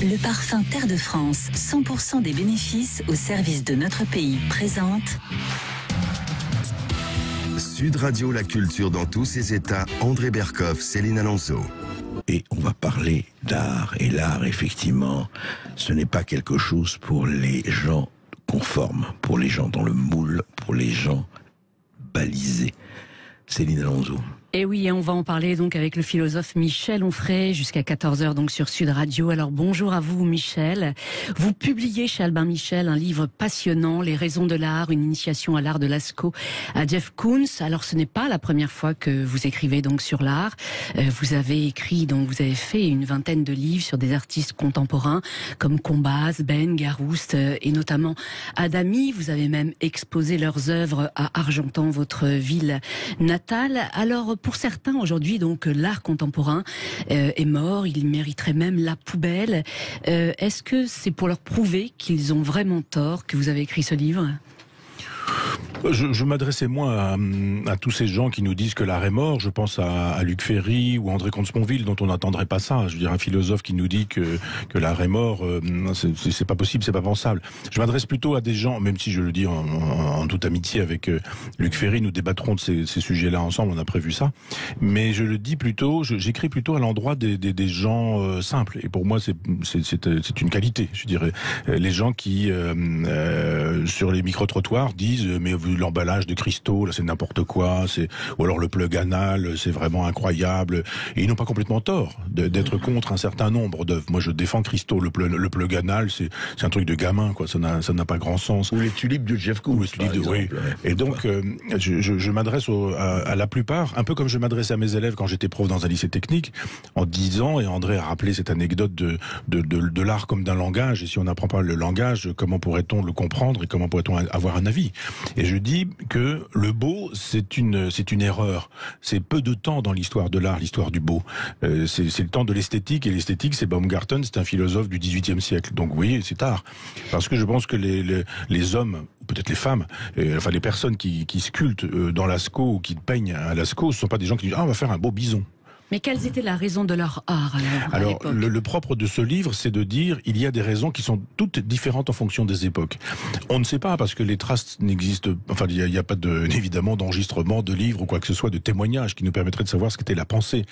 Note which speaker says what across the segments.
Speaker 1: Le parfum Terre de France, 100% des bénéfices au service de notre pays, présente
Speaker 2: Sud Radio, la culture dans tous ses états. André Berkoff, Céline Alonso.
Speaker 3: Et on va parler d'art. Et l'art, effectivement, ce n'est pas quelque chose pour les gens conformes, pour les gens dans le moule, pour les gens balisés. Céline Alonso.
Speaker 4: Et oui, on va en parler donc avec le philosophe Michel Onfray jusqu'à 14h donc sur Sud Radio. Alors bonjour à vous Michel. Vous publiez chez Albin Michel un livre passionnant, Les raisons de l'art, une initiation à l'art de Lascaux à Jeff Koons. Alors ce n'est pas la première fois que vous écrivez donc sur l'art. Vous avez écrit, donc vous avez fait une vingtaine de livres sur des artistes contemporains comme Combaz, Ben, Garouste et notamment Adami. Vous avez même exposé leurs œuvres à Argentan, votre ville natale. Alors pour certains, aujourd'hui, donc l'art contemporain est mort, il mériterait même la poubelle. Est-ce que c'est pour leur prouver qu'ils ont vraiment tort que vous avez écrit ce livre ?
Speaker 5: Je m'adressais moins à tous ces gens qui nous disent que l'art est mort. Je pense à Luc Ferry ou André Comte-Sponville, dont on n'attendrait pas ça. Je veux dire, un philosophe qui nous dit que l'art est mort, c'est pas possible, c'est pas pensable. Je m'adresse plutôt à des gens, même si je le dis en toute amitié avec Luc Ferry, nous débattrons de ces sujets-là ensemble, on a prévu ça. Mais je le dis plutôt, j'écris plutôt à l'endroit des gens simples. Et pour moi, c'est une qualité, je dirais. Les gens qui, sur les micro-trottoirs, disent mais l'emballage de cristaux, là c'est n'importe quoi, ou alors le plug anal, c'est vraiment incroyable. Et ils n'ont pas complètement tort d'être contre un certain nombre d'œuvres. Moi je défends cristaux, le plug anal, c'est un truc de gamin, quoi. Ça n'a pas grand sens.
Speaker 3: Ou les tulipes de Jeff Koons, par exemple.
Speaker 5: Oui. Et donc je m'adresse à la plupart, un peu comme je m'adressais à mes élèves quand j'étais prof dans un lycée technique, en disant, et André a rappelé cette anecdote de l'art comme d'un langage. Et si on n'apprend pas le langage, comment pourrait-on le comprendre et comment pourrait-on avoir un avis? Et je dis que le beau, c'est une erreur. C'est peu de temps dans l'histoire de l'art, l'histoire du beau. C'est le temps de l'esthétique, et l'esthétique, c'est Baumgarten, c'est un philosophe du XVIIIe siècle. Donc vous voyez, c'est tard. Parce que je pense que les hommes, ou peut-être les femmes, enfin les personnes qui sculptent dans Lascaux ou qui peignent à Lascaux, ce ne sont pas des gens qui disent « Ah, on va faire un beau bison ».
Speaker 4: Mais quelles étaient la raison de leur art
Speaker 5: alors le propre de ce livre, c'est de dire il y a des raisons qui sont toutes différentes en fonction des époques. On ne sait pas parce que les traces n'existent, enfin il n'y a pas évidemment d'enregistrement de livres ou quoi que ce soit, de témoignages qui nous permettraient de savoir ce qu'était la pensée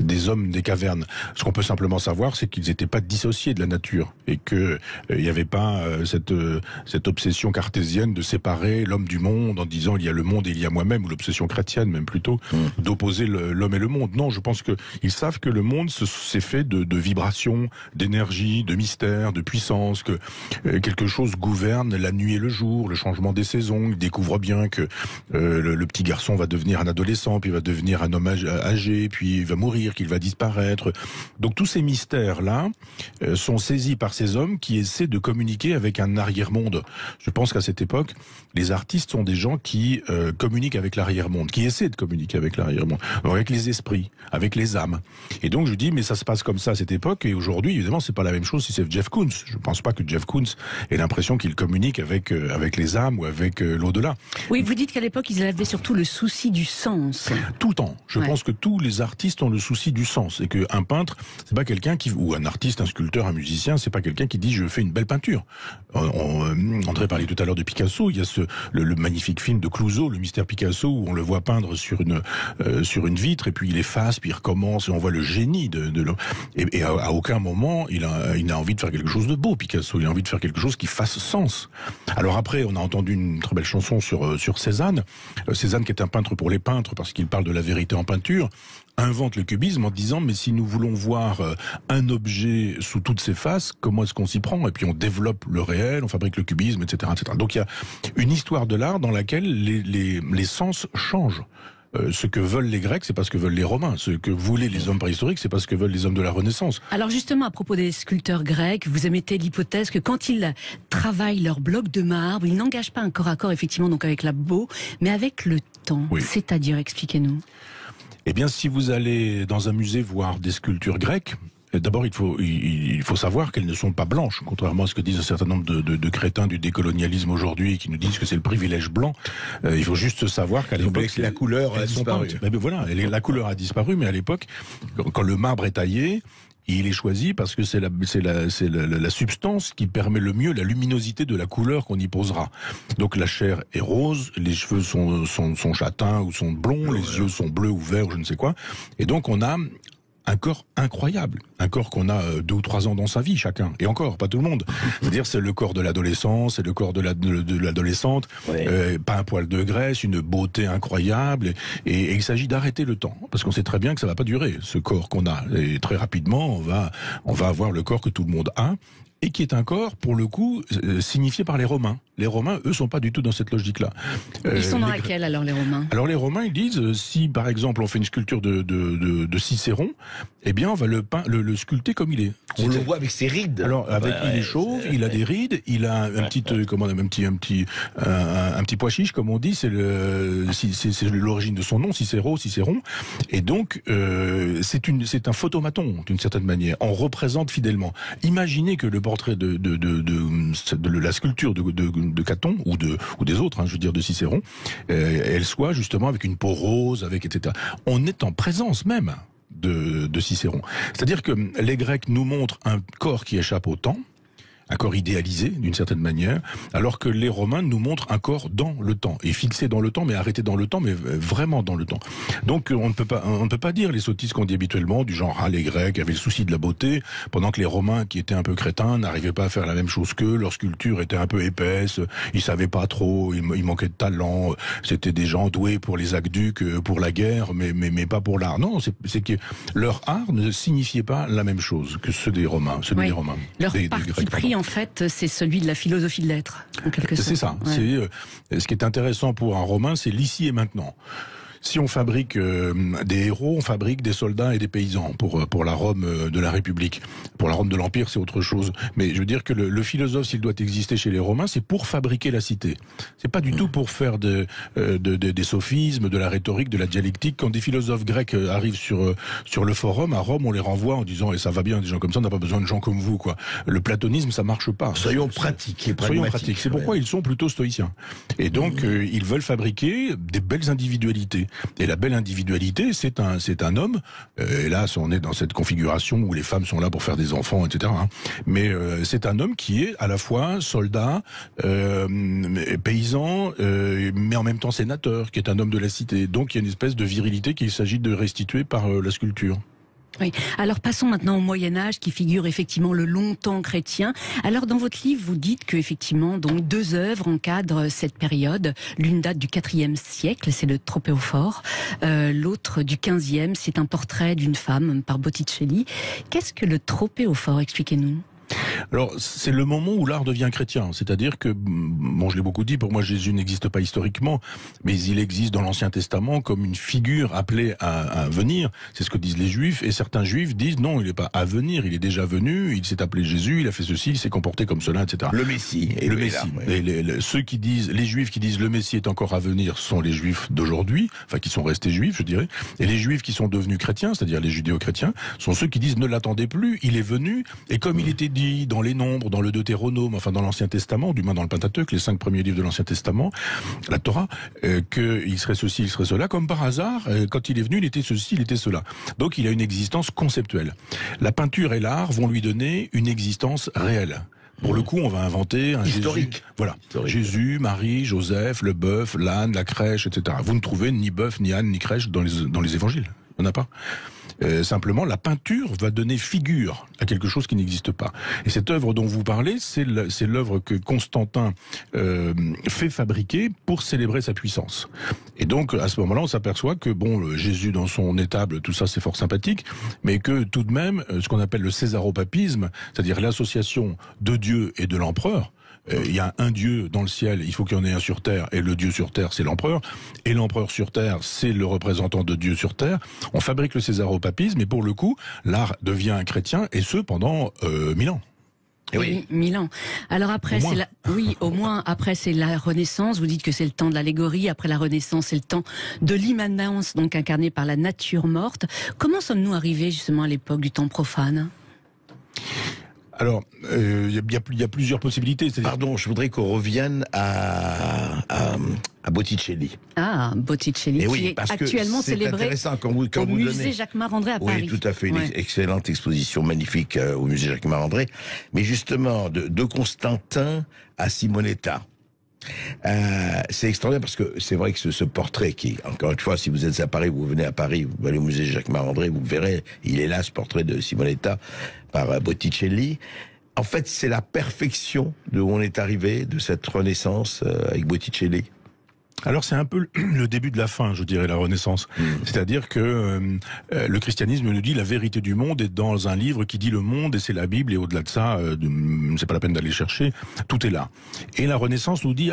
Speaker 5: des hommes des cavernes. Ce qu'on peut simplement savoir, c'est qu'ils n'étaient pas dissociés de la nature et que il n'y avait pas cette obsession cartésienne de séparer l'homme du monde en disant il y a le monde et il y a moi-même, ou l'obsession chrétienne même plutôt, d'opposer l'homme et le monde. Non, je pense qu'ils savent que le monde s'est fait de vibrations, d'énergie, de mystère, de puissance, que quelque chose gouverne la nuit et le jour, le changement des saisons. Ils découvrent bien que le petit garçon va devenir un adolescent, puis il va devenir un homme âgé, puis il va mourir, qu'il va disparaître. Donc tous ces mystères-là sont saisis par ces hommes qui essaient de communiquer avec un arrière-monde. Je pense qu'à cette époque, les artistes sont des gens qui communiquent avec l'arrière-monde, qui essaient de communiquer avec l'arrière-monde, avec les esprits, avec les âmes. Et donc je dis mais ça se passe comme ça à cette époque, et aujourd'hui évidemment c'est pas la même chose si c'est Jeff Koons. Je pense pas que Jeff Koons ait l'impression qu'il communique avec les âmes ou avec l'au-delà.
Speaker 4: Oui, vous dites qu'à l'époque ils avaient surtout le souci du sens.
Speaker 5: Tout le temps. Je pense que tous les artistes ont le souci du sens, et qu'un peintre c'est pas quelqu'un ou un artiste, un sculpteur, un musicien, c'est pas quelqu'un qui dit je fais une belle peinture. André parlait tout à l'heure de Picasso, il y a le magnifique film de Clouseau, Le mystère Picasso, où on le voit peindre sur une vitre et puis il efface, puis il recommence, et on voit le génie de l'homme. Et à aucun moment il a envie de faire quelque chose de beau, Picasso. Il a envie de faire quelque chose qui fasse sens. Alors après, on a entendu une très belle chanson sur Cézanne. Cézanne, qui est un peintre pour les peintres, parce qu'il parle de la vérité en peinture, invente le cubisme en disant mais si nous voulons voir un objet sous toutes ses faces, comment est-ce qu'on s'y prend? Et puis on développe le réel, on fabrique le cubisme, etc., etc. Donc il y a une histoire de l'art dans laquelle les sens changent. Ce que veulent les Grecs, c'est pas ce que veulent les Romains. Ce que voulaient les hommes préhistoriques, c'est pas ce que veulent les hommes de la Renaissance.
Speaker 4: Alors justement, à propos des sculpteurs grecs, vous émettez l'hypothèse que quand ils travaillent leur bloc de marbre, ils n'engagent pas un corps à corps, effectivement, donc avec la peau, mais avec le temps. Oui. C'est-à-dire, expliquez-nous.
Speaker 5: Eh bien, si vous allez dans un musée voir des sculptures grecques, d'abord, il faut savoir qu'elles ne sont pas blanches, contrairement à ce que disent un certain nombre de crétins du décolonialisme aujourd'hui qui nous disent que c'est le privilège blanc. Il faut juste savoir qu'à l'époque,
Speaker 3: la couleur a disparu.
Speaker 5: Voilà, la couleur a disparu, mais à l'époque, quand le marbre est taillé, il est choisi parce que c'est la substance qui permet le mieux la luminosité de la couleur qu'on y posera. Donc la chair est rose, les cheveux sont châtains ou sont blonds, les yeux sont bleus ou verts ou je ne sais quoi. Et donc on a un corps incroyable, un corps qu'on a 2 ou 3 ans dans sa vie chacun, et encore pas tout le monde. C'est-à-dire c'est le corps de l'adolescence, c'est le corps de l'adolescente, pas un poil de graisse, une beauté incroyable, et il s'agit d'arrêter le temps, parce qu'on sait très bien que ça va pas durer ce corps qu'on a, et très rapidement on va avoir le corps que tout le monde a. Et qui est un corps, pour le coup, signifié par les Romains. Les Romains, eux, sont pas du tout dans cette logique-là.
Speaker 4: Ils sont dans laquelle, alors, les Romains?
Speaker 5: Alors, les Romains, ils disent, si, par exemple, on fait une sculpture de Cicéron, eh bien, on va le sculpter comme il est.
Speaker 3: On le voit avec ses rides.
Speaker 5: Alors, il est chauve, il a des rides, il a un petit pois chiche, comme on dit, c'est l'origine de son nom, Cicéron. Et donc, c'est un photomaton, d'une certaine manière. On représente fidèlement. Imaginez que le portrait de la sculpture de Caton ou des autres, je veux dire de Cicéron, elle soit justement avec une peau rose, etc. On est en présence même de Cicéron. C'est-à-dire que les Grecs nous montrent un corps qui échappe au temps, un corps idéalisé d'une certaine manière, alors que les Romains nous montrent un corps dans le temps, et fixé dans le temps, mais arrêté dans le temps, mais vraiment dans le temps. Donc on ne peut pas dire les sottises qu'on dit habituellement, du genre les Grecs avaient le souci de la beauté, pendant que les Romains, qui étaient un peu crétins, n'arrivaient pas à faire la même chose qu'eux, leur sculpture était un peu épaisse, ils savaient pas trop, ils manquaient de talent, c'était des gens doués pour les aqueducs, pour la guerre, mais pas pour l'art. Non, c'est que leur art ne signifiait pas la même chose que ceux des Romains, des Romains.
Speaker 4: Leur
Speaker 5: des
Speaker 4: parti
Speaker 5: Grecs,
Speaker 4: pris, en fait, c'est celui de la philosophie de l'être, en quelque sorte.
Speaker 5: C'est ça. Ouais. Ce qui est intéressant pour un Romain, c'est l'ici et maintenant. Si on fabrique des héros, on fabrique des soldats et des paysans pour la Rome de la République. Pour la Rome de l'Empire, c'est autre chose. Mais je veux dire que le philosophe, s'il doit exister chez les Romains, c'est pour fabriquer la cité. C'est pas du tout pour faire des sophismes, de la rhétorique, de la dialectique. Quand des philosophes grecs arrivent sur le forum, à Rome, on les renvoie en disant ça va bien, des gens comme ça, on n'a pas besoin de gens comme vous, quoi. Le platonisme, ça marche pas.
Speaker 3: Soyons pratiques et pragmatiques.
Speaker 5: C'est pourquoi ils sont plutôt stoïciens. Et donc, ils veulent fabriquer des belles individualités. Et la belle individualité, c'est un homme. Hélas, on est dans cette configuration où les femmes sont là pour faire des enfants, etc. Mais c'est un homme qui est à la fois soldat, paysan, mais en même temps sénateur, qui est un homme de la cité. Donc il y a une espèce de virilité qu'il s'agit de restituer par la sculpture.
Speaker 4: Oui. Alors passons maintenant au Moyen-Âge qui figure effectivement le longtemps chrétien. Alors dans votre livre, vous dites que effectivement donc 2 œuvres encadrent cette période. L'une date du IVe siècle, c'est le Tropéophore. L'autre du XVe, c'est un portrait d'une femme par Botticelli. Qu'est-ce que le Tropéophore? Expliquez-nous.
Speaker 5: Alors, c'est le moment où l'art devient chrétien. C'est-à-dire que, bon, je l'ai beaucoup dit, pour moi, Jésus n'existe pas historiquement, mais il existe dans l'Ancien Testament comme une figure appelée à venir. C'est ce que disent les Juifs. Et certains Juifs disent, non, il n'est pas à venir, il est déjà venu, il s'est appelé Jésus, il a fait ceci, il s'est comporté comme cela, etc.
Speaker 3: Le Messie.
Speaker 5: Le Messie. Les Juifs qui disent le Messie est encore à venir sont les Juifs d'aujourd'hui, enfin, qui sont restés Juifs, je dirais. Et les Juifs qui sont devenus chrétiens, c'est-à-dire les judéo-chrétiens, sont ceux qui disent ne l'attendez plus, il est venu, et comme il était dit dans les Nombres, dans le Deutéronome, enfin dans l'Ancien Testament, du moins dans le Pentateuque, les 5 premiers livres de l'Ancien Testament, la Torah, qu'il serait ceci, il serait cela. Comme par hasard, quand il est venu, il était ceci, il était cela. Donc il a une existence conceptuelle. La peinture et l'art vont lui donner une existence réelle. Pour le coup, on va inventer un
Speaker 3: historique.
Speaker 5: Jésus. Voilà. Jésus, Marie, Joseph, le bœuf, l'âne, la crèche, etc. Vous ne trouvez ni bœuf, ni âne, ni crèche dans les évangiles. Il n'y en a pas. Simplement, la peinture va donner figure à quelque chose qui n'existe pas. Et cette œuvre dont vous parlez, c'est l'œuvre que Constantin fait fabriquer pour célébrer sa puissance. Et donc, à ce moment-là, on s'aperçoit que, bon, Jésus dans son étable, tout ça, c'est fort sympathique, mais que tout de même, ce qu'on appelle le césaropapisme, c'est-à-dire l'association de Dieu et de l'empereur, il y a un Dieu dans le ciel, il faut qu'il y en ait un sur terre, et le Dieu sur terre, c'est l'empereur, et l'empereur sur terre, c'est le représentant de Dieu sur terre. On fabrique le césaropapisme, et pour le coup, l'art devient un chrétien, et ce, pendant 1000 ans.
Speaker 4: Oui, 1000 ans. Alors après, au moins, après c'est la Renaissance. Vous dites que c'est le temps de l'allégorie. Après la Renaissance, c'est le temps de l'immanence, donc incarnée par la nature morte. Comment sommes-nous arrivés justement à l'époque du temps profane ?
Speaker 5: Alors, il y a plusieurs possibilités.
Speaker 3: Pardon, je voudrais qu'on revienne à Botticelli.
Speaker 4: Ah, Botticelli,
Speaker 3: oui,
Speaker 4: qui est
Speaker 3: parce que
Speaker 4: actuellement
Speaker 3: c'est
Speaker 4: célébré
Speaker 3: intéressant quand vous
Speaker 4: au musée
Speaker 3: donnez...
Speaker 4: Jacques-Marandré à Paris.
Speaker 3: Oui, tout à fait, une excellente exposition magnifique au musée Jacques-Marandré. Mais justement, de Constantin à Simonetta. C'est extraordinaire parce que c'est vrai que ce portrait qui, encore une fois, si vous êtes à Paris, vous venez à Paris, vous allez au musée Jacques-Marandré, vous verrez, il est là, ce portrait de Simonetta par Botticelli. En fait, c'est la perfection de où on est arrivé, de cette renaissance avec Botticelli.
Speaker 5: Alors c'est un peu le début de la fin, je dirais, la Renaissance. C'est-à-dire que le christianisme nous dit la vérité du monde est dans un livre qui dit le monde, et c'est la Bible, et au-delà de ça, c'est pas la peine d'aller chercher, tout est là. Et la Renaissance nous dit,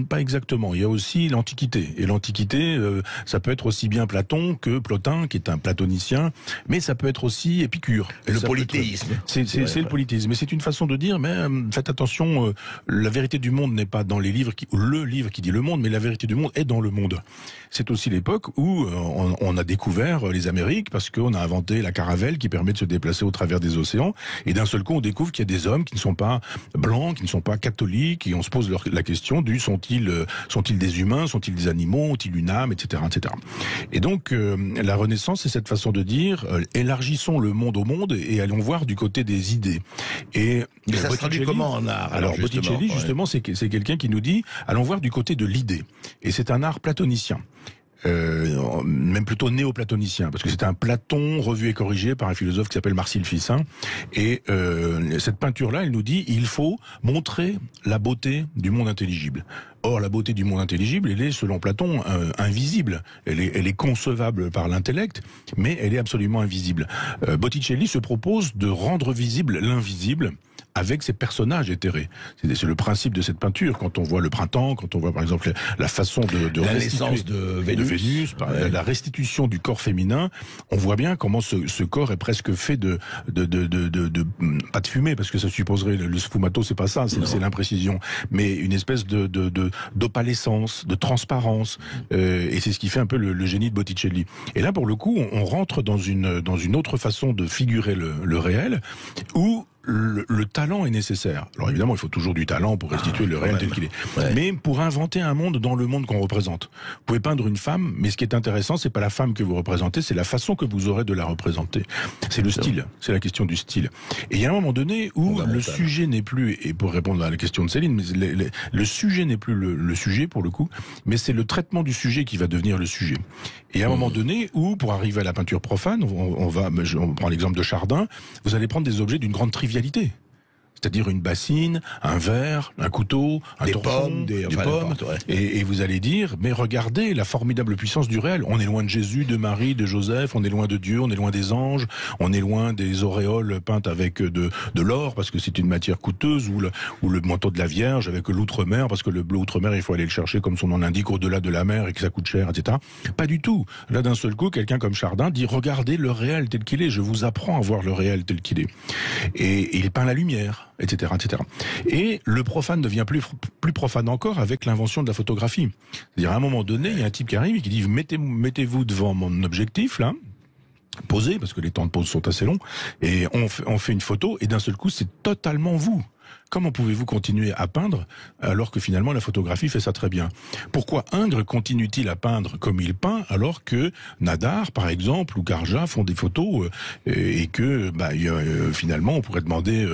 Speaker 5: pas exactement, il y a aussi l'Antiquité. Et l'Antiquité, ça peut être aussi bien Platon que Plotin, qui est un platonicien, mais ça peut être aussi Épicure.
Speaker 3: Et le polythéisme.
Speaker 5: C'est le polythéisme. Mais c'est une façon de dire, mais faites attention, la vérité du monde n'est pas dans les livres, le livre qui dit le monde, mais la vérité du monde est dans le monde. C'est aussi l'époque où on a découvert les Amériques parce qu'on a inventé la caravelle qui permet de se déplacer au travers des océans, et d'un seul coup on découvre qu'il y a des hommes qui ne sont pas blancs, qui ne sont pas catholiques, et on se pose la question du sont-ils des humains, sont-ils des animaux, ont-ils une âme, etc., etc. Et donc la Renaissance, c'est cette façon de dire élargissons le monde au monde et allons voir du côté des idées. Et
Speaker 3: ça se traduit comment en art?
Speaker 5: Alors Botticelli, justement, c'est quelqu'un qui nous dit allons voir du côté de l'idée. Et c'est un art platonicien. Même plutôt néo-platonicien, parce que c'est un Platon revu et corrigé par un philosophe qui s'appelle Marcille Ficin. Et cette peinture-là, elle nous dit il faut montrer la beauté du monde intelligible. Or, la beauté du monde intelligible, elle est, selon Platon, invisible. Elle est concevable par l'intellect, mais elle est absolument invisible. Botticelli se propose de rendre visible l'invisible avec ses personnages éthérés. C'est le principe de cette peinture. Quand on voit le printemps, quand on voit par exemple la façon de
Speaker 3: la naissance de Vénus,
Speaker 5: la restitution du corps féminin, on voit bien comment ce corps est presque fait de pas de fumée, parce que ça supposerait le sfumato, c'est pas ça, c'est l'imprécision, mais une espèce d'opalescence, de transparence, et c'est ce qui fait un peu le génie de Botticelli. Et là, pour le coup, on rentre dans une autre façon de figurer le réel, où le talent est nécessaire. Alors évidemment, il faut toujours du talent pour restituer le réel tel qu'il est. Ouais. Mais pour inventer un monde dans le monde qu'on représente. Vous pouvez peindre une femme, mais ce qui est intéressant, c'est pas la femme que vous représentez, c'est la façon que vous aurez de la représenter. C'est le style, c'est la question du style. Et il y a un moment donné où le sujet n'est plus, et pour répondre à la question de Céline, mais le sujet n'est plus le sujet pour le coup, mais c'est le traitement du sujet qui va devenir le sujet. Et à un moment donné où, pour arriver à la peinture profane, on prend l'exemple de Chardin, vous allez prendre des objets d'une grande trivialité. C'est-à-dire une bassine, un verre, un couteau, un torchon, des pommes, et vous allez dire, mais regardez la formidable puissance du réel. On est loin de Jésus, de Marie, de Joseph, on est loin de Dieu, on est loin des anges, on est loin des auréoles peintes avec de l'or, parce que c'est une matière coûteuse, ou le manteau de la Vierge avec l'outre-mer, parce que le bleu outre-mer, il faut aller le chercher, comme son nom l'indique, au-delà de la mer, et que ça coûte cher, etc. Pas du tout. Là, d'un seul coup, quelqu'un comme Chardin dit, regardez le réel tel qu'il est, je vous apprends à voir le réel tel qu'il est. Et il peint la lumière, etc., etc. Et le profane devient plus profane encore avec l'invention de la photographie. C'est-à-dire, à un moment donné, il y a un type qui arrive et qui dit, mettez-vous devant mon objectif, là, posez, parce que les temps de pause sont assez longs, et on fait une photo, et d'un seul coup, c'est totalement vous. Comment pouvez-vous continuer à peindre alors que finalement la photographie fait ça très bien? Pourquoi Ingres continue-t-il à peindre comme il peint alors que Nadar, par exemple, ou Karja font des photos et que finalement on pourrait demander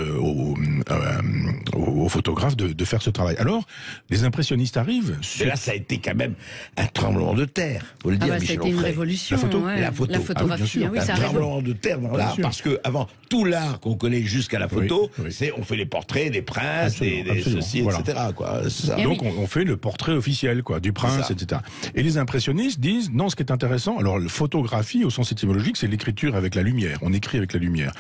Speaker 5: aux photographes de faire ce travail? Alors, les impressionnistes arrivent...
Speaker 3: Et là, ça a été quand même un tremblement de terre, faut le dire, Michel Onfray.
Speaker 4: C'était une révolution.
Speaker 3: La photographie,
Speaker 4: oui,
Speaker 3: un tremblement de terre dans l'art, parce que avant tout l'art qu'on connaît jusqu'à la photo, c'est on fait les portraits des princes, des ceci, voilà. Etc. Quoi. Ça.
Speaker 5: Donc on fait le portrait officiel, quoi, du prince, etc. Et les impressionnistes disent non, ce qui est intéressant, alors la photographie au sens étymologique, c'est l'écriture avec la lumière. On écrit avec la lumière.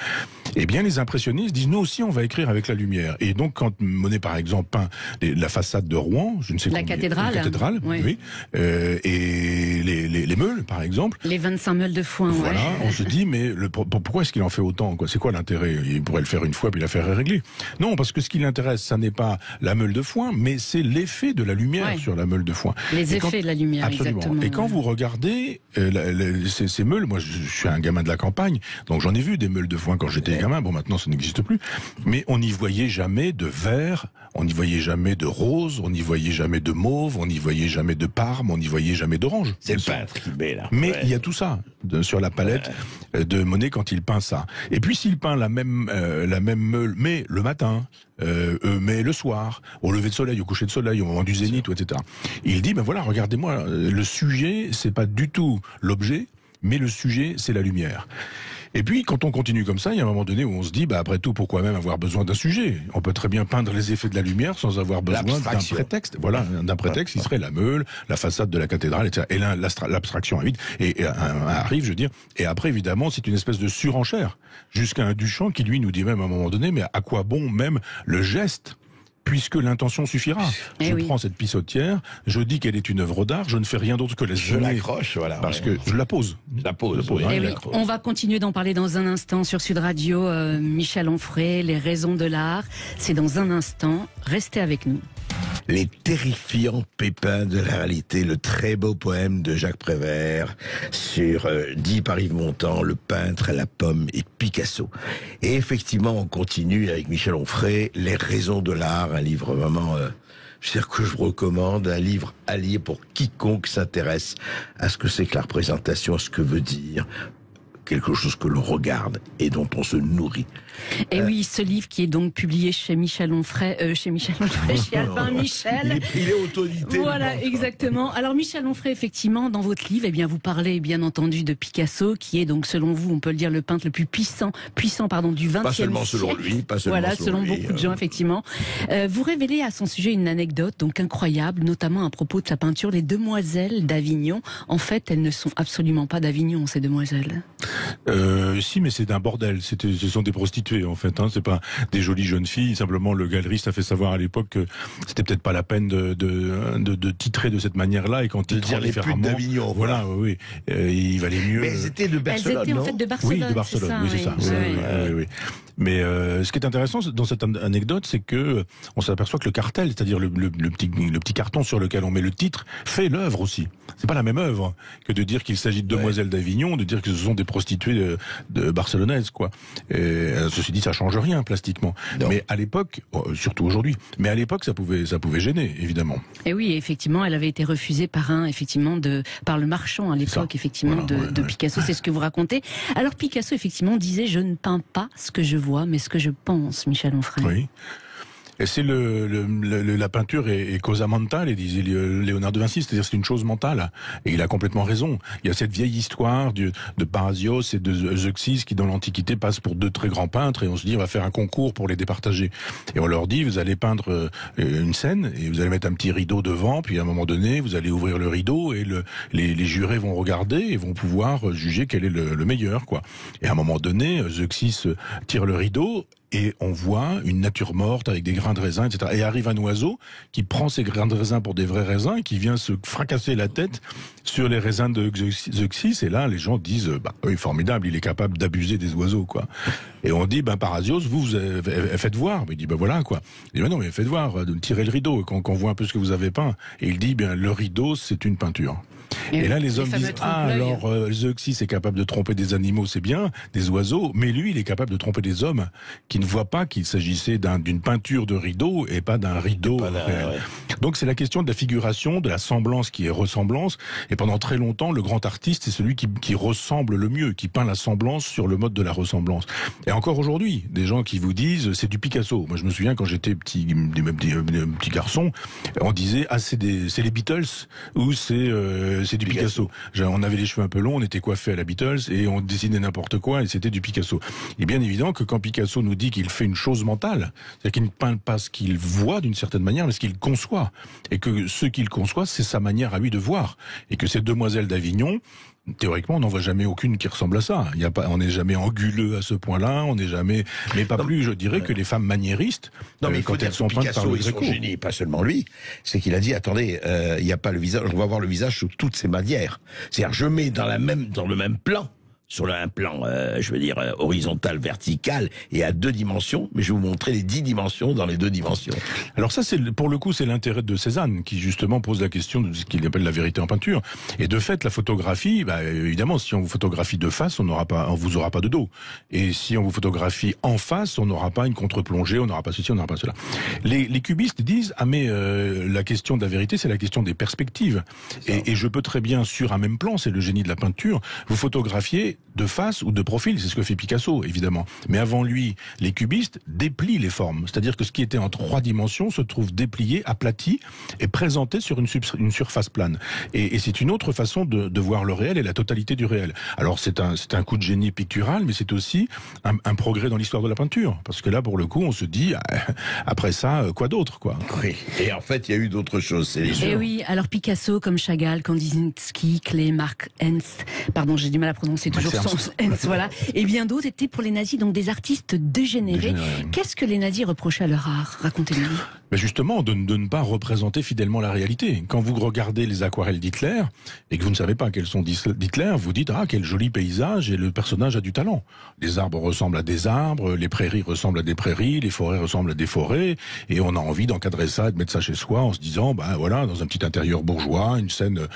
Speaker 5: Eh bien, les impressionnistes disent nous aussi, on va écrire avec la lumière. Et donc, quand Monet, par exemple, peint la façade de Rouen, je ne sais
Speaker 4: la cathédrale,
Speaker 5: oui, et les meules, par exemple.
Speaker 4: Les 25 meules de foin.
Speaker 5: Voilà, on se dit mais pourquoi est-ce qu'il en fait autant, quoi? C'est quoi l'intérêt? Il pourrait le faire une fois puis l'affaire est réglée. Non, parce que ce qui l'intéresse, ça n'est pas la meule de foin, mais c'est l'effet de la lumière sur la meule de foin.
Speaker 4: Les effets de la lumière,
Speaker 5: absolument. Exactement. Et quand vous regardez ces meules, moi je suis un gamin de la campagne, donc j'en ai vu des meules de foin quand j'étais gamins. Bon, maintenant, ça n'existe plus. Mais on n'y voyait jamais de vert, on n'y voyait jamais de rose, on n'y voyait jamais de mauve, on n'y voyait jamais de parme, on n'y voyait jamais d'orange.
Speaker 3: C'est le peintre qui met là.
Speaker 5: Mais il y a tout ça sur la palette de Monet quand il peint ça. Et puis s'il peint la même meule, mais le matin, mais le soir, au lever de soleil, au coucher de soleil, au moment du zénith, etc. Il dit, ben voilà, regardez-moi, le sujet, c'est pas du tout l'objet, mais le sujet, c'est la lumière. Et puis, quand on continue comme ça, il y a un moment donné où on se dit, bah, après tout, pourquoi même avoir besoin d'un sujet? On peut très bien peindre les effets de la lumière sans avoir besoin d'un prétexte. Voilà, d'un prétexte, il serait la meule, la façade de la cathédrale, etc. Et là, l'abstraction arrive, je veux dire. Et après, évidemment, c'est une espèce de surenchère. Jusqu'à un Duchamp qui, lui, nous dit même à un moment donné, mais à quoi bon même le geste? Puisque l'intention suffira. Je prends cette pissotière, je dis qu'elle est une œuvre d'art, je ne fais rien d'autre que la
Speaker 3: Je l'accroche, voilà.
Speaker 5: Parce que je la pose.
Speaker 4: On va continuer d'en parler dans un instant sur Sud Radio. Michel Onfray, les raisons de l'art. C'est dans un instant. Restez avec nous.
Speaker 3: Les terrifiants pépins de la réalité, le très beau poème de Jacques Prévert dit par Yves Montand, le peintre, la pomme et Picasso. Et effectivement, on continue avec Michel Onfray, les raisons de l'art, un livre vraiment, que je vous recommande, un livre à lire pour quiconque s'intéresse à ce que c'est que la représentation, à ce que veut dire quelque chose que l'on regarde et dont on se nourrit.
Speaker 4: Et oui, ce livre qui est donc publié chez Michel Onfray, chez Albin Michel.
Speaker 3: Il est autorité.
Speaker 4: Voilà, exactement. Alors Michel Onfray, effectivement, dans votre livre, eh bien, vous parlez bien entendu de Picasso, qui est donc, selon vous, on peut le dire, le peintre le plus puissant, du 20e siècle.
Speaker 3: Pas seulement selon lui,
Speaker 4: selon beaucoup de gens, effectivement. Vous révélez à son sujet une anecdote donc incroyable, notamment à propos de sa peinture, Les Demoiselles d'Avignon. En fait, elles ne sont absolument pas d'Avignon, ces demoiselles.
Speaker 5: Si, mais c'est d'un bordel. Ce sont des prostituées, en fait. C'est pas des jolies jeunes filles. Simplement, le galeriste a fait savoir à l'époque que c'était peut-être pas la peine de titrer de cette manière-là. Et quand il
Speaker 3: dire les putes d'Avignon.
Speaker 5: Voilà, oui. Il valait mieux.
Speaker 3: Mais elles étaient de Barcelone.
Speaker 4: Elles étaient en fait de Barcelone.
Speaker 5: Oui, de Barcelone. C'est ça. Oui. Mais ce qui est intéressant dans cette anecdote, c'est que on s'aperçoit que le cartel, c'est-à-dire le petit carton sur lequel on met le titre, fait l'œuvre aussi. C'est pas la même œuvre que de dire qu'il s'agit de Demoiselles d'Avignon, de dire que ce sont des prostituées de barcelonaises, quoi. Et, ceci dit, ça change rien plastiquement. Non. Mais à l'époque, surtout aujourd'hui, mais à l'époque, ça pouvait gêner, évidemment.
Speaker 4: Et oui, effectivement, elle avait été refusée par le marchand à l'époque, effectivement, de Picasso. C'est ce que vous racontez. Alors Picasso, effectivement, disait: je ne peins pas ce que je vois, mais ce que je pense, Michel Onfray.
Speaker 5: Oui. Et c'est la peinture est causa mentale, et disait Léonard de Vinci, c'est-à-dire c'est une chose mentale. Et il a complètement raison. Il y a cette vieille histoire de Parrhasios et de Zeuxis qui dans l'Antiquité passent pour deux très grands peintres, et on se dit on va faire un concours pour les départager. Et on leur dit vous allez peindre une scène et vous allez mettre un petit rideau devant, puis à un moment donné vous allez ouvrir le rideau et les jurés vont regarder et vont pouvoir juger quel est le meilleur, quoi. Et à un moment donné, Zeuxis tire le rideau et on voit une nature morte avec des grains de raisin, etc. Et arrive un oiseau qui prend ces grains de raisin pour des vrais raisins et qui vient se fracasser la tête sur les raisins de Zeuxis. Et là, les gens disent, oui, formidable, il est capable d'abuser des oiseaux, quoi. Et on dit, Parrhasios, vous faites voir. Il dit, voilà, quoi. Il dit, non, mais faites voir, tirez le rideau, qu'on voit un peu ce que vous avez peint. Et il dit, le rideau, c'est une peinture. Et là, les hommes disent, alors Zeuxis est capable de tromper des animaux, c'est bien, des oiseaux, mais lui, il est capable de tromper des hommes qui ne voient pas qu'il s'agissait d'une peinture de rideau et pas d'un rideau réel. Ouais. Donc c'est la question de la figuration, de la semblance qui est ressemblance, et pendant très longtemps, le grand artiste, c'est celui qui ressemble le mieux, qui peint la semblance sur le mode de la ressemblance. Et encore aujourd'hui, des gens qui vous disent, c'est du Picasso. Moi, je me souviens, quand j'étais petit garçon, on disait, c'est les Beatles, ou c'est du Picasso. On avait les cheveux un peu longs, on était coiffés à la Beatles et on dessinait n'importe quoi et c'était du Picasso. Il est bien évident que quand Picasso nous dit qu'il fait une chose mentale, c'est-à-dire qu'il ne peint pas ce qu'il voit d'une certaine manière, mais ce qu'il conçoit. Et que ce qu'il conçoit, c'est sa manière à lui de voir. Et que ces Demoiselles d'Avignon, théoriquement, on n'en voit jamais aucune qui ressemble à ça. On n'est jamais anguleux à ce point-là, on n'est jamais, mais pas plus, je dirais, que les femmes maniéristes, quand elles sont peintes par le Gréco.
Speaker 3: Son génie, pas seulement lui, c'est qu'il a dit, attendez, il n'y a pas le visage, on va voir le visage sous toutes ses manières. C'est-à-dire, je mets dans le même plan sur un plan, horizontal, vertical, et à 2 dimensions, mais je vais vous montrer les 10 dimensions dans les 2 dimensions.
Speaker 5: Alors ça, pour le coup, c'est l'intérêt de Cézanne, qui justement pose la question de ce qu'il appelle la vérité en peinture. Et de fait, la photographie, évidemment, si on vous photographie de face, on vous aura pas de dos. Et si on vous photographie en face, on n'aura pas une contre-plongée, on n'aura pas ceci, on n'aura pas cela. Les cubistes disent, la question de la vérité, c'est la question des perspectives. Et je peux très bien, sur un même plan, c'est le génie de la peinture, vous photographier de face ou de profil, c'est ce que fait Picasso, évidemment. Mais avant lui, les cubistes déplient les formes. C'est-à-dire que ce qui était en 3 dimensions se trouve déplié, aplati et présenté sur une surface plane. Et c'est une autre façon de voir le réel et la totalité du réel. Alors c'est un coup de génie pictural, mais c'est aussi un progrès dans l'histoire de la peinture. Parce que là, pour le coup, on se dit, après ça, quoi d'autre, quoi.
Speaker 3: Oui. Et en fait, il y a eu d'autres choses.
Speaker 4: Et oui, alors Picasso, comme Chagall, Kandinsky, Klee, Mark Ernst, pardon, j'ai du mal à prononcer toujours son Ernst, voilà, et bien d'autres étaient pour les nazis donc des artistes dégénérés. Qu'est-ce que les nazis reprochaient à leur art? Racontez-nous.
Speaker 5: Mais justement, de ne pas représenter fidèlement la réalité. Quand vous regardez les aquarelles d'Hitler, et que vous ne savez pas quelles sont d'Hitler, vous dites, ah, quel joli paysage, et le personnage a du talent. Les arbres ressemblent à des arbres, les prairies ressemblent à des prairies, les forêts ressemblent à des forêts, et on a envie d'encadrer ça et de mettre ça chez soi en se disant, voilà, dans un petit intérieur bourgeois, une scène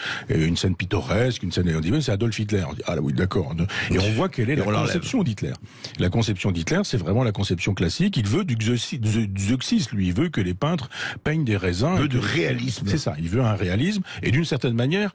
Speaker 5: pittoresque, une scène, et on dit, c'est Adolf Hitler. On dit, ah oui, d'accord. Et on voit quelle est la conception d'Hitler. La conception d'Hitler, c'est vraiment la conception classique. Il veut du Zeuxis, lui, il veut que les peintres peignent des raisins.
Speaker 3: Il veut du réalisme.
Speaker 5: C'est ça, il veut un réalisme, et d'une certaine manière,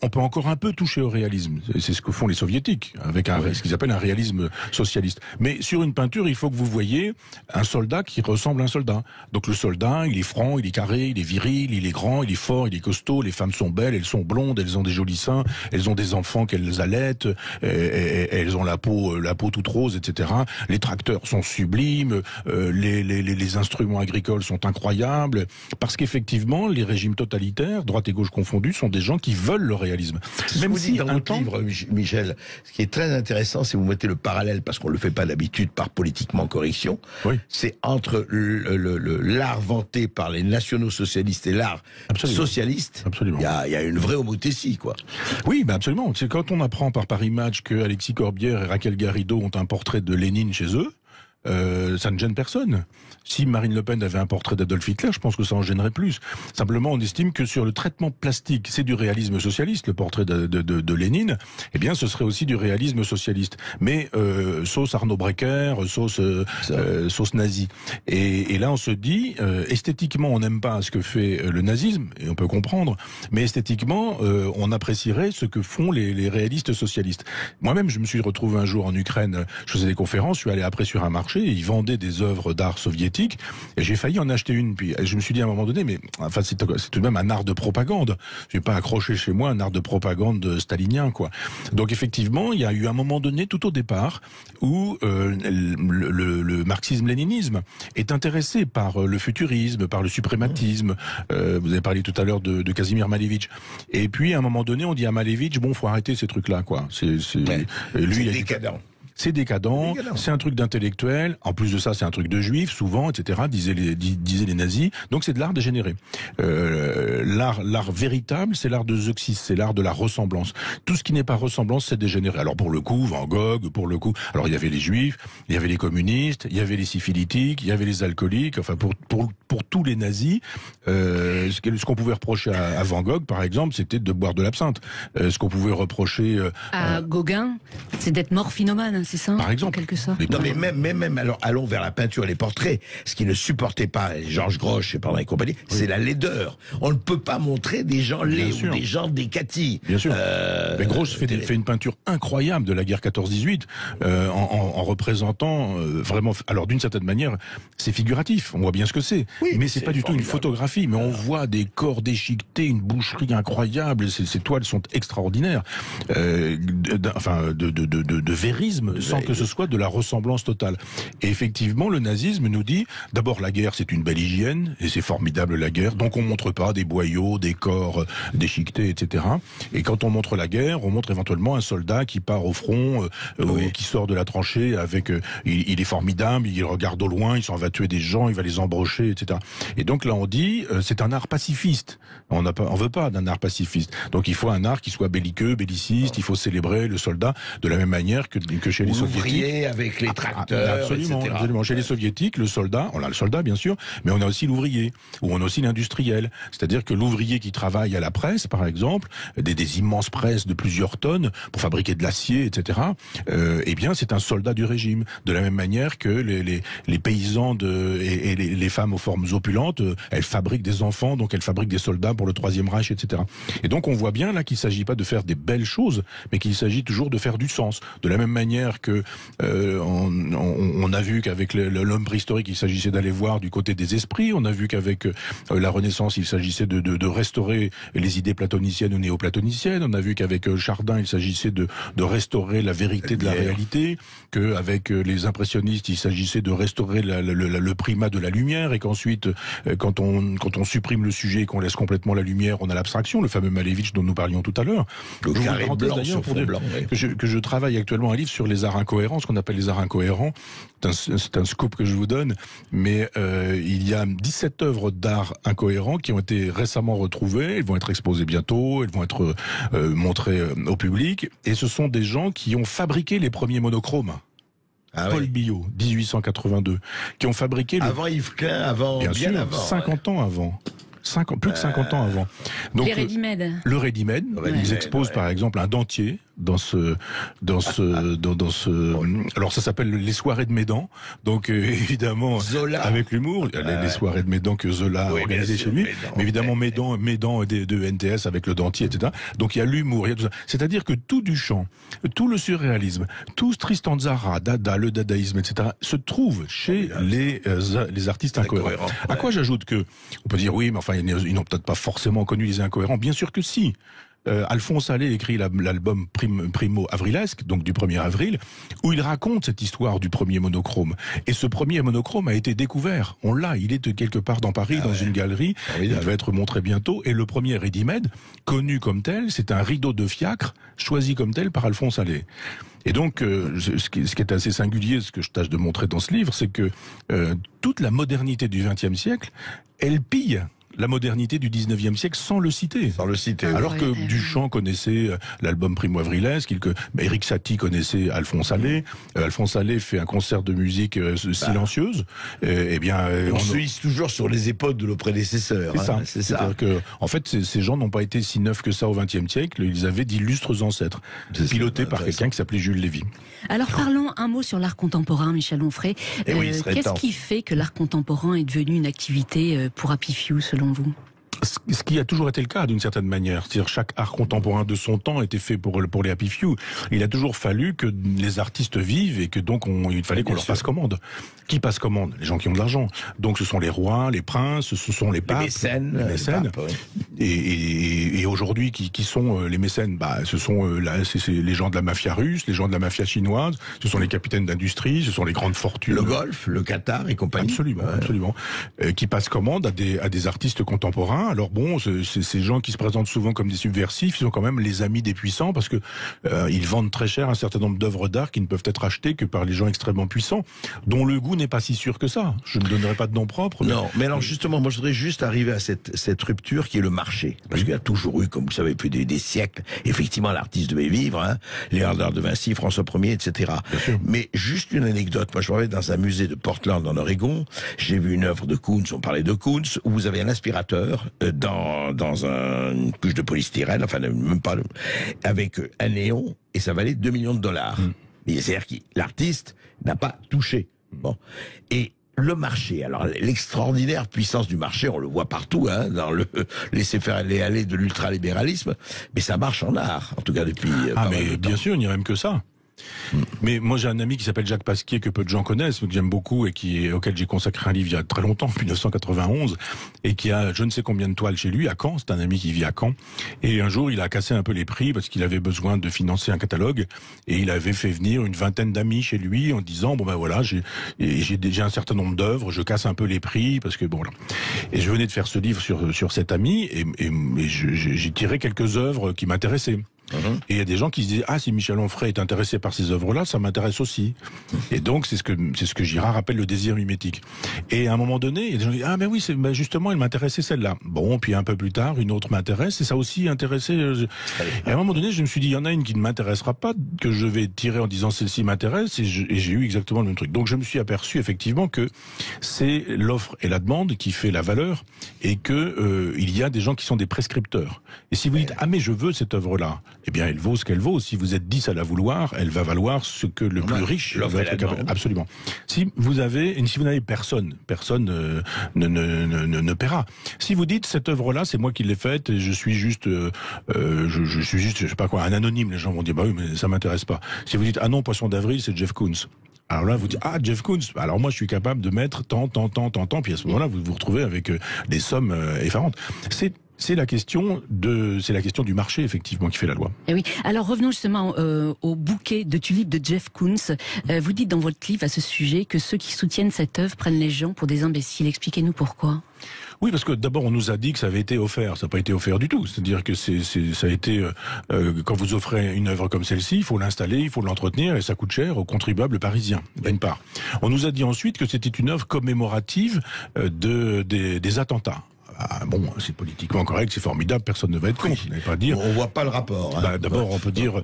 Speaker 5: on peut encore un peu toucher au réalisme. C'est ce que font les soviétiques, avec ce qu'ils appellent un réalisme socialiste. Mais sur une peinture, il faut que vous voyez un soldat qui ressemble à un soldat. Donc le soldat, il est franc, il est carré, il est viril, il est grand, il est fort, il est costaud, les femmes sont belles, elles sont blondes, elles ont des jolis seins, elles ont des enfants qu'elles allaitent, elles ont la peau toute rose, etc. Les tracteurs sont sublimes, les instruments agricoles sont incroyables, parce qu'effectivement, les régimes totalitaires, droite et gauche confondus, sont des gens qui veulent le réalisme.
Speaker 3: Même si dans votre livre, Michel, ce qui est très intéressant, c'est que vous mettez le parallèle, parce qu'on le fait pas d'habitude par politiquement correction, c'est entre l'art vanté par les nationaux-socialistes et l'art socialiste.
Speaker 5: Absolument.
Speaker 3: Il y a une vraie homothétie, quoi.
Speaker 5: Oui, absolument. C'est quand on apprend par Paris Match que Alexis Corbière et Raquel Garrido ont un portrait de Lénine chez eux, ça ne gêne personne. Si Marine Le Pen avait un portrait d'Adolf Hitler, je pense que ça en gênerait plus. Simplement, on estime que sur le traitement plastique, c'est du réalisme socialiste, le portrait de Lénine, eh bien, ce serait aussi du réalisme socialiste. Mais sauce Arnaud Brecker, sauce nazie. Et là, on se dit, esthétiquement, on n'aime pas ce que fait le nazisme, et on peut comprendre, mais esthétiquement, on apprécierait ce que font les réalistes socialistes. Moi-même, je me suis retrouvé un jour en Ukraine, je faisais des conférences, je suis allé après sur un marché, et ils vendaient des œuvres d'art soviétiques, et j'ai failli en acheter une. Puis je me suis dit à un moment donné, mais enfin c'est tout de même un art de propagande. Je vais pas accrocher chez moi un art de propagande stalinien, quoi. Donc effectivement, il y a eu un moment donné, tout au départ, où le marxisme-léninisme est intéressé par le futurisme, par le suprématisme. Vous avez parlé tout à l'heure de Kazimir Malevich. Et puis à un moment donné, on dit à Malevich, bon, faut arrêter ces trucs-là, quoi. Lui,
Speaker 3: c'est décadent.
Speaker 5: C'est décadent, c'est un truc d'intellectuel, en plus de ça c'est un truc de juif, souvent, etc., disaient les nazis, donc c'est de l'art dégénéré. L'art véritable, c'est l'art de Zeuxis, c'est l'art de la ressemblance. Tout ce qui n'est pas ressemblance, c'est dégénéré. Alors pour le coup, Van Gogh, alors il y avait les juifs, il y avait les communistes, il y avait les syphilitiques, il y avait les alcooliques, enfin pour tous les nazis, ce qu'on pouvait reprocher à Van Gogh, par exemple, c'était de boire de l'absinthe. Ce qu'on pouvait reprocher
Speaker 4: à Gauguin, c'est d'être morphinomane. C'est ça,
Speaker 5: par exemple,
Speaker 4: en quelque sorte.
Speaker 3: Non, mais même alors, allons vers la peinture et les portraits. Ce qui ne supportait pas Georges Grosz et compagnie, c'est la laideur. On ne peut pas montrer des gens laids ou des gens décatis.
Speaker 5: Bien sûr. Mais Grosz fait une peinture incroyable de la guerre 14-18 en représentant vraiment. Alors d'une certaine manière, c'est figuratif. On voit bien ce que c'est. Oui, mais c'est pas du tout une photographie. Mais on voit des corps déchiquetés, une boucherie incroyable. Ces toiles sont extraordinaires. De vérisme. Sans que ce soit de la ressemblance totale. Et effectivement, le nazisme nous dit, d'abord la guerre c'est une belle hygiène, et c'est formidable la guerre, donc on montre pas des boyaux, des corps déchiquetés, etc. Et quand on montre la guerre, on montre éventuellement un soldat qui part au front, qui sort de la tranchée avec, il est formidable, il regarde au loin, il s'en va tuer des gens, il va les embrocher, etc. etc. Et donc là, on dit, c'est un art pacifiste. On veut pas d'un art pacifiste. Donc il faut un art qui soit belliqueux, belliciste. Il faut célébrer le soldat de la même manière que chez les soviétiques.
Speaker 3: L'ouvrier avec les tracteurs,
Speaker 5: absolument,
Speaker 3: etc.
Speaker 5: absolument. Chez les soviétiques, le soldat, on a le soldat bien sûr, mais on a aussi l'ouvrier, ou on a aussi l'industriel. C'est-à-dire que l'ouvrier qui travaille à la presse, par exemple, des immenses presses de plusieurs tonnes pour fabriquer de l'acier, etc. Eh bien, c'est un soldat du régime. De la même manière que les paysans et les femmes aux formes opulentes, elles fabriquent des enfants, donc elles fabriquent des soldats pour le Troisième Reich, etc. Et donc on voit bien là qu'il ne s'agit pas de faire des belles choses, mais qu'il s'agit toujours de faire du sens. De la même manière que on a vu qu'avec l'homme préhistorique, il s'agissait d'aller voir du côté des esprits. On a vu qu'avec la Renaissance, il s'agissait de restaurer les idées platoniciennes ou néo-platoniciennes. On a vu qu'avec Chardin, il s'agissait de restaurer la vérité de la réalité. Qu'avec les impressionnistes, il s'agissait de restaurer le primat de la lumière, et qu'ensuite, quand on supprime le sujet et qu'on laisse complètement la lumière, on a l'abstraction, le fameux Malevich dont nous parlions tout à l'heure.
Speaker 3: Le carré blanc sur fond blanc.
Speaker 5: Que je travaille actuellement un livre sur les arts incohérents, ce qu'on appelle les arts incohérents. C'est un scoop que je vous donne, mais il y a 17 œuvres d'art incohérents qui ont été récemment retrouvées. Elles vont être exposées bientôt, elles vont être montrées au public, et ce sont des gens qui ont fabriqué les premiers monochromes. Paul Biot, 1882, qui ont fabriqué...
Speaker 3: Avant Yves Klein, bien sûr,
Speaker 5: avant. 50 ans avant. Plus de 50 ans avant. Donc,
Speaker 4: les ready-made.
Speaker 5: Le ready-made. Ils exposent par exemple un dentier dans ce. Alors ça s'appelle les soirées de Médan. Donc évidemment
Speaker 3: Zola.
Speaker 5: Avec l'humour, les soirées de Médan que Zola organisait chez lui. Mais évidemment Médan de NTS avec le dentier, etc. Donc il y a l'humour, il y a tout ça. C'est-à-dire que tout Duchamp, tout le surréalisme, tout Tristan Tzara, Dada, le dadaïsme, etc. se trouve chez les artistes incohérents. À quoi j'ajoute que on peut dire oui, mais enfin ils n'ont peut-être pas forcément connu les incohérents. Bien sûr que si. Alphonse Allais écrit l'album Primo Avrilesque, donc du 1er avril, où il raconte cette histoire du premier monochrome. Et ce premier monochrome a été découvert. On l'a, il est quelque part dans Paris, dans une galerie. Il va être montré bientôt. Et le premier ready-made, connu comme tel, c'est un rideau de fiacre, choisi comme tel par Alphonse Allais. Et donc, ce qui est assez singulier, ce que je tâche de montrer dans ce livre, c'est que toute la modernité du XXe siècle, elle pille la modernité du 19e siècle sans le citer. Alors que Duchamp connaissait l'album Primo Avrilesque, Éric Satie connaissait Alphonse Allais. Alphonse Allais fait un concert de musique silencieuse. Eh bien,
Speaker 3: on se hisse toujours sur les épaules de nos prédécesseurs.
Speaker 5: C'est ça. C'est-à-dire que, en fait, ces gens n'ont pas été si neufs que ça au XXe siècle. Ils avaient d'illustres ancêtres, pilotés par quelqu'un qui s'appelait Jules Lévy.
Speaker 4: Alors parlons un mot sur l'art contemporain, Michel Onfray. Qu'est-ce qui fait que l'art contemporain est devenu une activité pour Happy Few, selon vous?
Speaker 5: Ce qui a toujours été le cas d'une certaine manière. C'est-à-dire chaque art contemporain de son temps était fait pour les Happy Few. Il a toujours fallu que les artistes vivent et que donc il fallait qu'on leur passe commande. Qui passe commande? Les gens qui ont de l'argent. Donc ce sont les rois, les princes, ce sont les papes, les mécènes. Et aujourd'hui, qui sont les mécènes? Ce sont c'est les gens de la mafia russe, les gens de la mafia chinoise, ce sont les capitaines d'industrie, ce sont les grandes fortunes.
Speaker 3: Le Golfe, le Qatar et compagnie.
Speaker 5: Absolument. Qui passent commande à des artistes contemporains. Alors bon, ces gens qui se présentent souvent comme des subversifs, ils sont quand même les amis des puissants parce que ils vendent très cher un certain nombre d'œuvres d'art qui ne peuvent être achetées que par les gens extrêmement puissants, dont le goût n'est pas si sûr que ça. Je ne donnerai pas de nom propre.
Speaker 3: Non, mais alors justement, moi je voudrais juste arriver à cette rupture qui est le marché. Parce qu'il y a toujours eu, comme vous savez, depuis des siècles, effectivement l'artiste devait vivre, Léonard de Vinci, François Ier, etc. Mais juste une anecdote, moi je me rappelle dans un musée de Portland en Oregon, j'ai vu une œuvre de Koons, on parlait de Koons, où vous avez un aspirateur dans une couche de polystyrène, enfin même pas, avec un néon, et ça valait $2 millions. Mais c'est-à-dire que l'artiste n'a pas touché. Bon. Et le marché, alors l'extraordinaire puissance du marché, on le voit partout, dans le laisser-faire aller de l'ultralibéralisme, mais ça marche en art, en tout cas depuis
Speaker 5: mais bien sûr, il n'y a même que ça. Mais moi j'ai un ami qui s'appelle Jacques Pasquier que peu de gens connaissent, mais que j'aime beaucoup et auquel j'ai consacré un livre il y a très longtemps, 1991, et qui a je ne sais combien de toiles chez lui à Caen. C'est un ami qui vit à Caen, et un jour il a cassé un peu les prix parce qu'il avait besoin de financer un catalogue, et il avait fait venir une vingtaine d'amis chez lui en disant voilà, j'ai un certain nombre d'œuvres, je casse un peu les prix parce que bon là. Et je venais de faire ce livre sur cet ami, et j'ai tiré quelques œuvres qui m'intéressaient. Et il y a des gens qui se disent, ah, si Michel Onfray est intéressé par ces œuvres-là, ça m'intéresse aussi. Et donc, c'est ce que Girard appelle le désir mimétique. Et à un moment donné, il y a des gens qui disent, ah, mais oui, justement, elle m'intéressait celle-là. Bon, puis un peu plus tard, une autre m'intéresse, et ça aussi intéressait. Et à un moment donné, je me suis dit, il y en a une qui ne m'intéressera pas, que je vais tirer en disant, celle-ci m'intéresse, et j'ai eu exactement le même truc. Donc, je me suis aperçu, effectivement, que c'est l'offre et la demande qui fait la valeur, et que il y a des gens qui sont des prescripteurs. Et si vous dites, ah, mais je veux cette œuvre-là, eh bien, elle vaut ce qu'elle vaut. Si vous êtes 10 à la vouloir, elle va valoir ce que le plus riche va être capable. Absolument. Si vous n'avez personne ne paiera. Si vous dites, cette œuvre-là, c'est moi qui l'ai faite, et je suis juste, je sais pas quoi, un anonyme, les gens vont dire, bah oui, mais ça m'intéresse pas. Si vous dites, ah non, Poisson d'avril, c'est Jeff Koons. Alors là, vous dites, ah, Jeff Koons, alors moi, je suis capable de mettre tant, puis à ce moment-là, vous vous retrouvez avec des sommes effarantes. C'est la question du marché, effectivement, qui fait la loi.
Speaker 4: Et oui. Alors revenons justement au bouquet de tulipes de Jeff Koons. Vous dites dans votre livre à ce sujet que ceux qui soutiennent cette œuvre prennent les gens pour des imbéciles. Expliquez-nous pourquoi.
Speaker 5: Oui, parce que d'abord on nous a dit que ça avait été offert. Ça n'a pas été offert du tout. C'est-à-dire que ça a été quand vous offrez une œuvre comme celle-ci, il faut l'installer, il faut l'entretenir, et ça coûte cher aux contribuables parisiens. D'une part. On nous a dit ensuite que c'était une œuvre commémorative des attentats. Ah, bon, c'est politiquement correct, c'est formidable, personne ne va être contre.
Speaker 3: Oui.
Speaker 5: Pas dire.
Speaker 3: On voit pas le rapport. Hein.
Speaker 5: Bah, d'abord, on peut dire,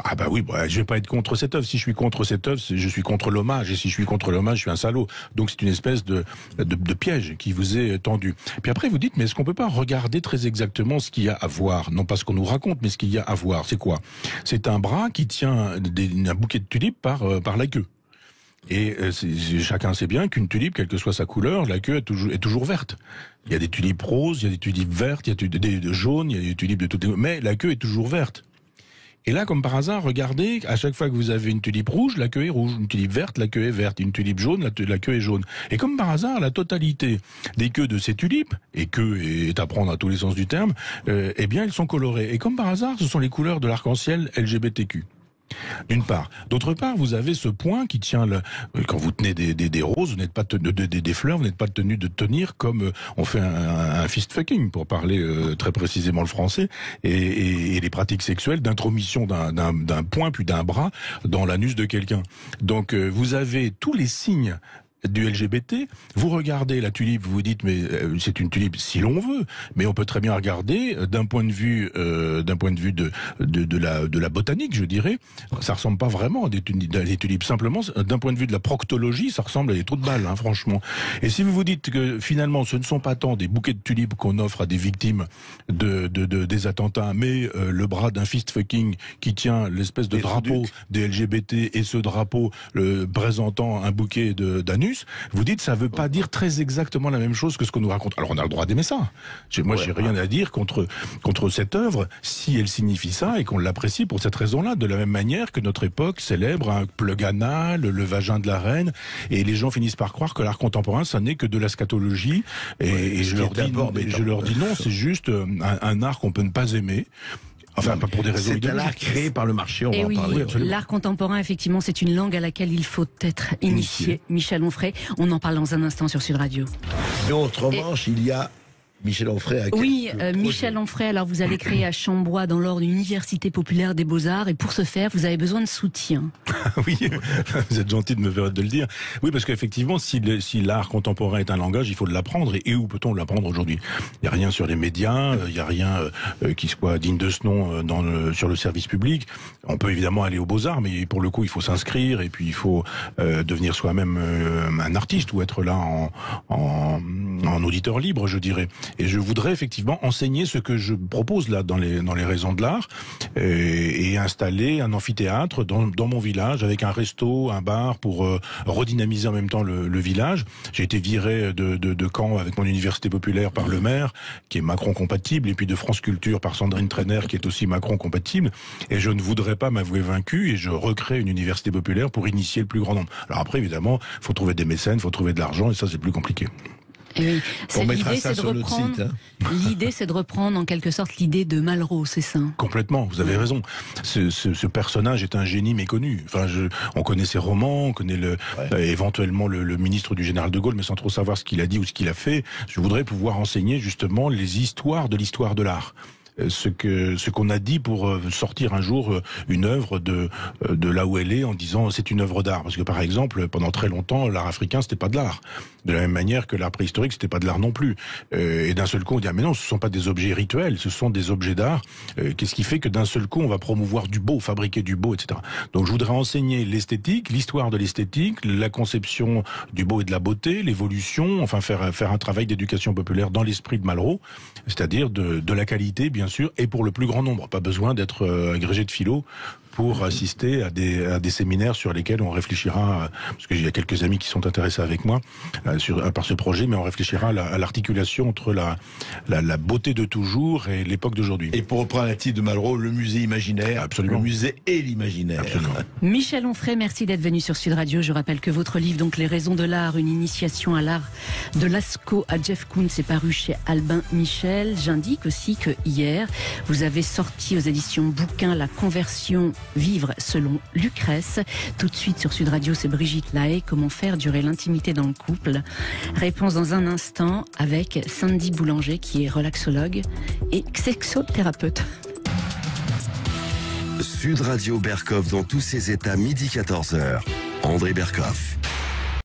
Speaker 5: ah bah oui, je vais pas être contre cette œuvre. Si je suis contre cette œuvre, je suis contre l'hommage. Et si je suis contre l'hommage, je suis un salaud. Donc c'est une espèce de piège qui vous est tendu. Puis après, vous dites, mais est-ce qu'on peut pas regarder très exactement ce qu'il y a à voir? Non pas ce qu'on nous raconte, mais ce qu'il y a à voir. C'est quoi? C'est un bras qui tient un bouquet de tulipes par la queue. Et chacun sait bien qu'une tulipe, quelle que soit sa couleur, la queue est toujours verte. Il y a des tulipes roses, il y a des tulipes vertes, il y a des jaunes, il y a des tulipes de toutes les... Mais la queue est toujours verte. Et là, comme par hasard, regardez, à chaque fois que vous avez une tulipe rouge, la queue est rouge. Une tulipe verte, la queue est verte. Une tulipe jaune, la queue est jaune. Et comme par hasard, la totalité des queues de ces tulipes, et queue est à prendre à tous les sens du terme, eh bien, elles sont colorées. Et comme par hasard, ce sont les couleurs de l'arc-en-ciel LGBTQ. D'une part. D'autre part, vous avez ce point qui tient quand vous tenez des roses, vous n'êtes pas des fleurs, vous n'êtes pas tenu de tenir comme on fait un fist fucking, pour parler très précisément le français, et les pratiques sexuelles d'intromission d'un point puis d'un bras dans l'anus de quelqu'un. Donc vous avez tous les signes du LGBT, vous regardez la tulipe, vous vous dites mais c'est une tulipe si l'on veut, mais on peut très bien regarder d'un point de vue de la botanique, je dirais, ça ressemble pas vraiment à des tulipes. Simplement, d'un point de vue de la proctologie, ça ressemble à des trous de balles, hein, franchement. Et si vous vous dites que finalement, ce ne sont pas tant des bouquets de tulipes qu'on offre à des victimes des attentats, mais le bras d'un fist fucking qui tient l'espèce de drapeau des LGBT, et ce drapeau présentant un bouquet d'anus, vous dites ça veut pas dire très exactement la même chose que ce qu'on nous raconte. Alors on a le droit d'aimer ça. Moi j'ai rien à dire contre cette œuvre si elle signifie ça et qu'on l'apprécie pour cette raison-là, de la même manière que notre époque célèbre un plug anal, le vagin de la reine, et les gens finissent par croire que l'art contemporain ça n'est que de la scatologie, et je leur dis non, c'est juste un art qu'on peut ne pas aimer. Enfin, pas pour des raisons idéologiques. C'est un art créé par le marché, on va en parler.
Speaker 4: L'art contemporain, effectivement, c'est une langue à laquelle il faut être initié. Michel Onfray, on en parle dans un instant sur Sud Radio.
Speaker 3: Et autre manche, il y a Michel Onfray.
Speaker 4: Oui, Michel Onfray, alors vous allez créer à Chambois, dans l'Orne, une université populaire des Beaux-Arts, et pour ce faire, vous avez besoin de soutien.
Speaker 5: Oui, vous êtes gentil de me permettre de le dire. Oui, parce qu'effectivement, si l'art contemporain est un langage, il faut l'apprendre, et où peut-on l'apprendre aujourd'hui? Il n'y a rien sur les médias, il n'y a rien qui soit digne de ce nom sur le service public. On peut évidemment aller aux Beaux-Arts, mais pour le coup, il faut s'inscrire, et puis il faut devenir soi-même un artiste, ou être là en auditeur libre, je dirais. Et je voudrais effectivement enseigner ce que je propose là dans les raisons de l'art, et installer un amphithéâtre dans mon village avec un resto, un bar pour redynamiser en même temps le village. J'ai été viré de Caen avec mon université populaire par le maire, qui est Macron compatible, et puis de France Culture par Sandrine Trainer, qui est aussi Macron compatible. Et je ne voudrais pas m'avouer vaincu, et je recrée une université populaire pour initier le plus grand nombre. Alors après, évidemment, il faut trouver des mécènes, il faut trouver de l'argent, et ça c'est plus compliqué.
Speaker 4: Oui. L'idée, c'est de reprendre en quelque sorte l'idée de Malraux, c'est ça?
Speaker 5: Complètement, vous avez raison. Ce personnage est un génie méconnu. Enfin, on connaît ses romans, on connaît éventuellement le ministre du général de Gaulle, mais sans trop savoir ce qu'il a dit ou ce qu'il a fait. Je voudrais pouvoir enseigner justement les histoires de l'histoire de l'art. ce qu'on a dit pour sortir un jour une œuvre de là où elle est en disant c'est une œuvre d'art. Parce que par exemple, pendant très longtemps, l'art africain c'était pas de l'art. De la même manière que l'art préhistorique c'était pas de l'art non plus. Et d'un seul coup on dit ah mais non, ce sont pas des objets rituels, ce sont des objets d'art. Qu'est-ce qui fait que d'un seul coup on va promouvoir du beau, fabriquer du beau, etc. Donc je voudrais enseigner l'esthétique, l'histoire de l'esthétique, la conception du beau et de la beauté, l'évolution, enfin faire un travail d'éducation populaire dans l'esprit de Malraux, c'est-à-dire de la qualité bien sûr et pour le plus grand nombre. Pas besoin d'être agrégé de philo pour assister à des séminaires sur lesquels on réfléchira, parce qu'il y a quelques amis qui sont intéressés avec moi par ce projet, mais on réfléchira à l'articulation entre la beauté de toujours et l'époque d'aujourd'hui.
Speaker 3: Et pour reprendre un titre de Malraux, le musée imaginaire,
Speaker 5: absolument.
Speaker 3: Le musée et l'imaginaire.
Speaker 5: Absolument.
Speaker 4: Michel Onfray, merci d'être venu sur Sud Radio. Je rappelle que votre livre, donc Les raisons de l'art, une initiation à l'art de Lascaux à Jeff Koons, est paru chez Albin Michel. J'indique aussi que hier, vous avez sorti aux éditions Bouquin la conversion Vivre selon Lucrèce. Tout de suite sur Sud Radio, c'est Brigitte Lahaye. Comment faire durer l'intimité dans le couple? Réponse dans un instant avec Sandy Boulanger qui est relaxologue et sexothérapeute.
Speaker 2: Sud Radio Berkhof dans tous ses états, midi 14h. André Berkhof.